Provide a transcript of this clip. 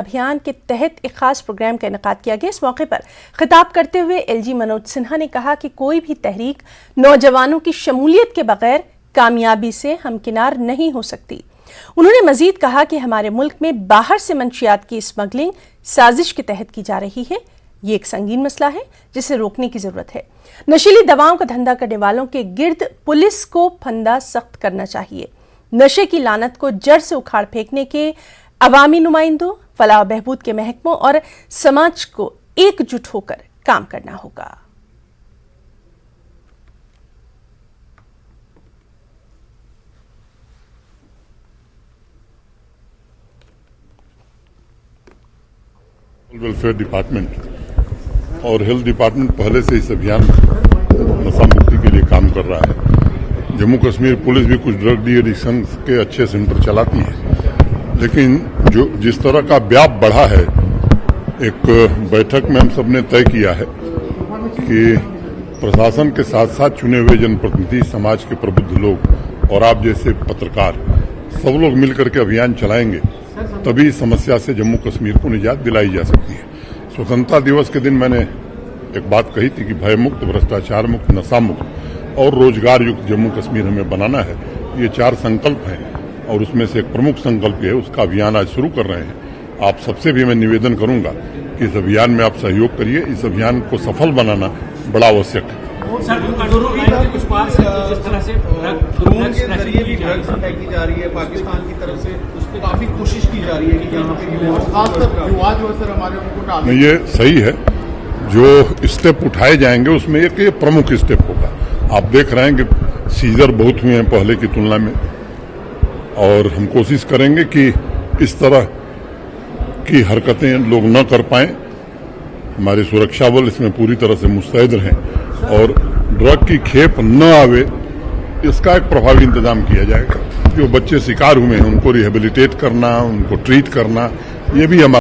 अभियान के तहत एक खास प्रोग्राम का इनेकाद किया गया। इस मौके पर खिताब करते हुए एलजी मनोज सिन्हा ने कहा कि कोई भी तहरीक नौजवानों की शमूलियत के बगैर कामयाबी से हमकिनार नहीं हो सकती। उन्होंने मजीद कहा कि हमारे मुल्क में बाहर से मंशियात की स्मगलिंग साजिश के तहत की जा रही है। ये एक संगीन मसला है जिसे रोकने की जरूरत है। नशीली दवाओं का धंधा करने वालों के गिर्द पुलिस को फंदा सख्त करना चाहिए। नशे की लानत को जड़ से उखाड़ फेंकने के अवामी नुमाइंदों, फलाह बहबूद के महकमों और समाज को एकजुट होकर काम करना होगा। वेलफेयर डिपार्टमेंट और हेल्थ डिपार्टमेंट पहले से इस अभियान नशा मुक्ति के लिए काम कर रहा है। जम्मू कश्मीर पुलिस भी कुछ ड्रग डी एडिक्शन के अच्छे सेंटर चलाती है, लेकिन जो जिस तरह का व्याप बढ़ा है, एक बैठक में हम सबने तय किया है कि प्रशासन के साथ साथ चुने हुए जनप्रतिनिधि, समाज के प्रबुद्ध लोग और आप जैसे पत्रकार सब लोग मिलकर के अभियान चलाएंगे, तभी इस समस्या से जम्मू कश्मीर को निजात दिलाई जा सकती है। स्वतंत्रता दिवस के दिन मैंने एक बात कही थी कि भय मुक्त, भ्रष्टाचार मुक्त, नशा मुक्त और रोजगार युक्त जम्मू कश्मीर हमें बनाना है। ये 4 संकल्प हैं और उसमें से एक प्रमुख संकल्प है, उसका अभियान आज शुरू कर रहे हैं। आप सबसे भी मैं निवेदन करूंगा कि इस अभियान में आप सहयोग करिए। इस अभियान को सफल बनाना बड़ा आवश्यक है। पाकिस्तान की तरफ से उस पर काफी कोशिश की जा रही है कि यहाँ पे खासकर युवा जो है सर हमारे उनको डाल। ये सही है, जो स्टेप उठाए जाएंगे उसमें एक ये प्रमुख स्टेप होगा। आप देख रहे हैं कि सीजर बहुत हुए हैं पहले की तुलना में, और हम कोशिश करेंगे कि इस तरह की हरकतें लोग न कर पाएं। हमारे सुरक्षा बल इसमें पूरी तरह से मुस्तैद रहें और ड्रग की खेप न आवे, इसका एक प्रभावी इंतजाम किया जाएगा। जो बच्चे शिकार हुए हैं उनको रिहेबिलिटेट करना, उनको ट्रीट करना, ये भी हमारा